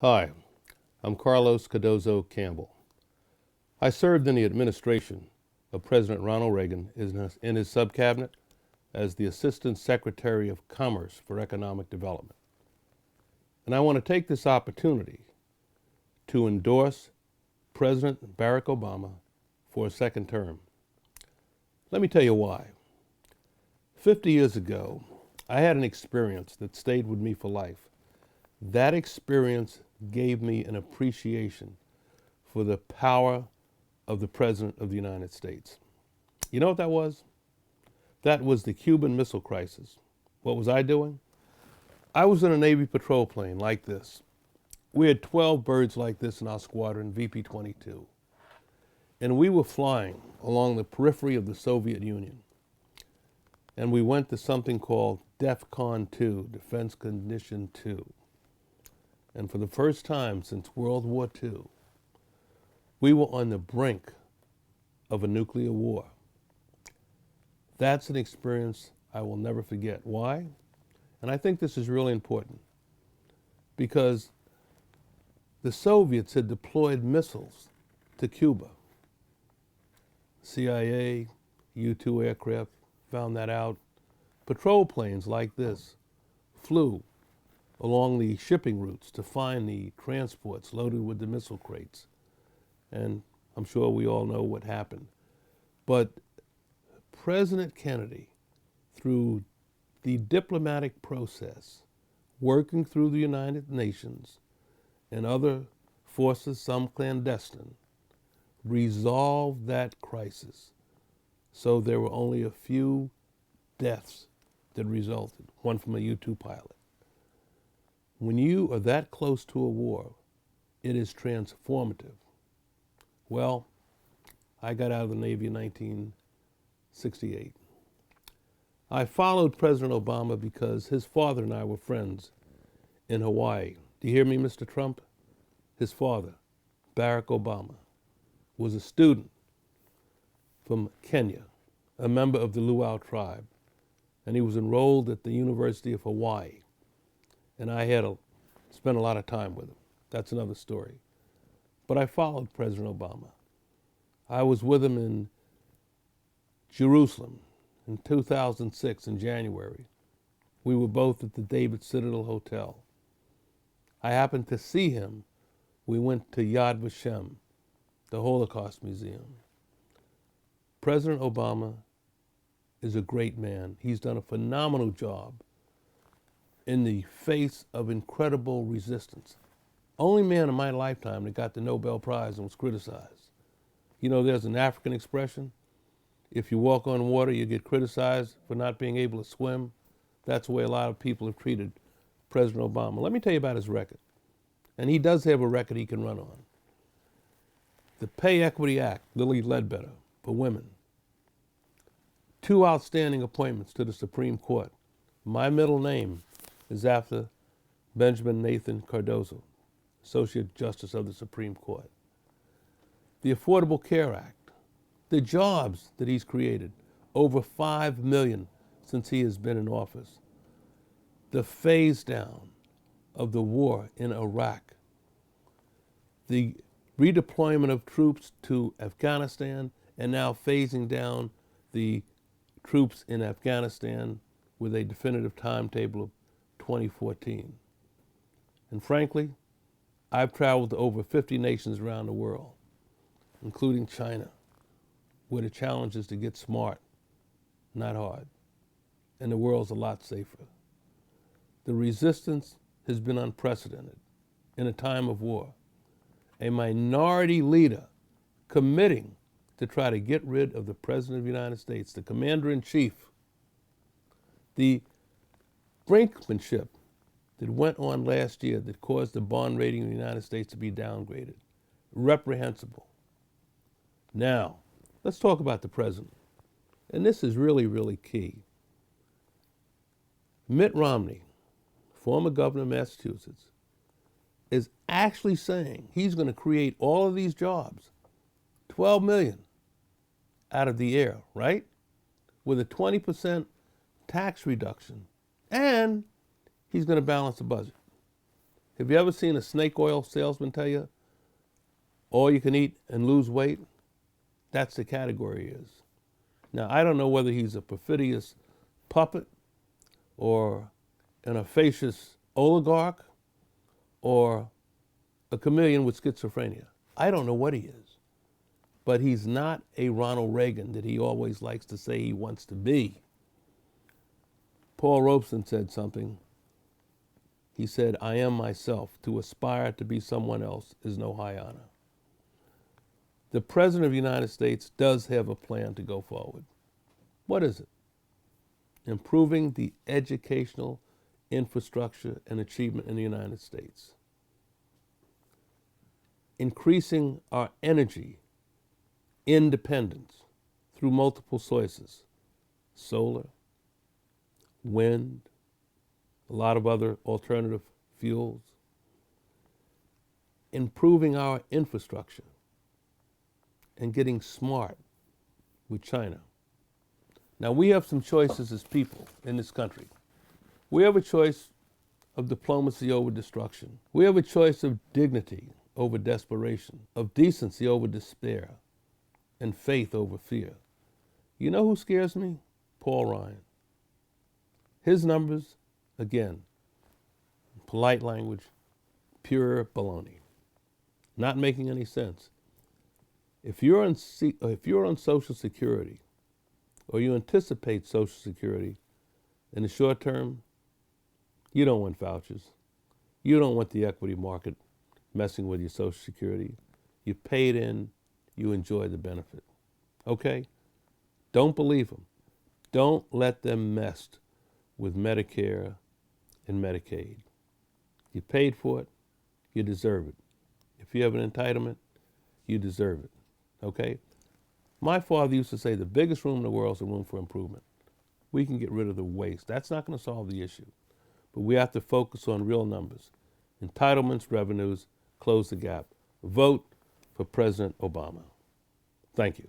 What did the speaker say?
Hi, I'm Cardozo Campbell. I served in the administration of President Ronald Reagan in his subcabinet as the Assistant Secretary of Commerce for Economic Development. And I want to take this opportunity to endorse President Barack Obama for a second term. Let me tell you why. 50 years ago, I had an experience that stayed with me for life. That experience gave me an appreciation for the power of the President of the United States. You know what that was? That was the Cuban Missile Crisis. What was I doing? I was in a Navy patrol plane like this. We had 12 birds like this in our squadron, VP-22. And we were flying along the periphery of the Soviet Union. And we went to something called DEFCON 2, Defense Condition 2. And for the first time since World War II, we were on the brink of a nuclear war. That's an experience I will never forget. Why? And I think this is really important because the Soviets had deployed missiles to Cuba. CIA, U-2 aircraft found that out. Patrol planes like this flew along the shipping routes to find the transports loaded with the missile crates. And I'm sure we all know what happened. But President Kennedy, through the diplomatic process, working through the United Nations and other forces, some clandestine, resolved that crisis. So there were only a few deaths that resulted, one from a U-2 pilot. When you are that close to a war, it is transformative. Well, I got out of the Navy in 1968. I followed President Obama because his father and I were friends in Hawaii. Do you hear me, Mr. Trump? His father, Barack Obama, was a student from Kenya, a member of the Luau tribe, and he was enrolled at the University of Hawaii. And I had spent a lot of time with him. That's another story. But I followed President Obama. I was with him in Jerusalem in 2006 in January. We were both at the David Citadel Hotel. I happened to see him. We went to Yad Vashem, the Holocaust Museum. President Obama is a great man. He's done a phenomenal job in the face of incredible resistance. Only man in my lifetime that got the Nobel Prize and was criticized. You know, there's an African expression, if you walk on water, you get criticized for not being able to swim. That's the way a lot of people have treated President Obama. Let me tell you about his record. And he does have a record he can run on. The Pay Equity Act, Lilly Ledbetter, for women. 2 outstanding appointments to the Supreme Court. My middle name is after Benjamin Nathan Cardozo, Associate Justice of the Supreme Court. The Affordable Care Act, the jobs that he's created, over 5 million since he has been in office. The phase down of the war in Iraq, the redeployment of troops to Afghanistan, and now phasing down the troops in Afghanistan with a definitive timetable of 2014. And frankly, I've traveled to over 50 nations around the world, including China, where the challenge is to get smart, not hard. And the world's a lot safer. The resistance has been unprecedented in a time of war. A minority leader committing to try to get rid of the President of the United States, the Commander-in-Chief. The brinkmanship that went on last year that caused the bond rating of the United States to be downgraded. Reprehensible. Now, let's talk about the president. And this is really, really key. Mitt Romney, former governor of Massachusetts, is actually saying he's going to create all of these jobs, 12 million, out of the air, right? With a 20% tax reduction. And he's going to balance the budget. Have you ever seen a snake oil salesman tell you all you can eat and lose weight? That's the category he is. Now, I don't know whether he's a perfidious puppet or an officious oligarch or a chameleon with schizophrenia. I don't know what he is. But he's not a Ronald Reagan that he always likes to say he wants to be. Paul Robeson said something. He said, "I am myself. To aspire to be someone else is no high honor." The President of the United States does have a plan to go forward. What is it? Improving the educational infrastructure and achievement in the United States. Increasing our energy independence through multiple sources. Solar, wind, a lot of other alternative fuels. Improving our infrastructure and getting smart with China. Now, we have some choices as people in this country. We have a choice of diplomacy over destruction. We have a choice of dignity over desperation, of decency over despair, and faith over fear. You know who scares me? Paul Ryan. His numbers, again, polite language, pure baloney. Not making any sense. If you're on Social Security, or you anticipate Social Security in the short term, you don't want vouchers. You don't want the equity market messing with your Social Security. You paid in, you enjoy the benefit. Okay? Don't believe them. Don't let them mess with Medicare and Medicaid. You paid for it, you deserve it. If you have an entitlement, you deserve it. Okay? My father used to say the biggest room in the world is a room for improvement. We can get rid of the waste. That's not going to solve the issue. But we have to focus on real numbers. Entitlements, revenues, close the gap. Vote for President Obama. Thank you.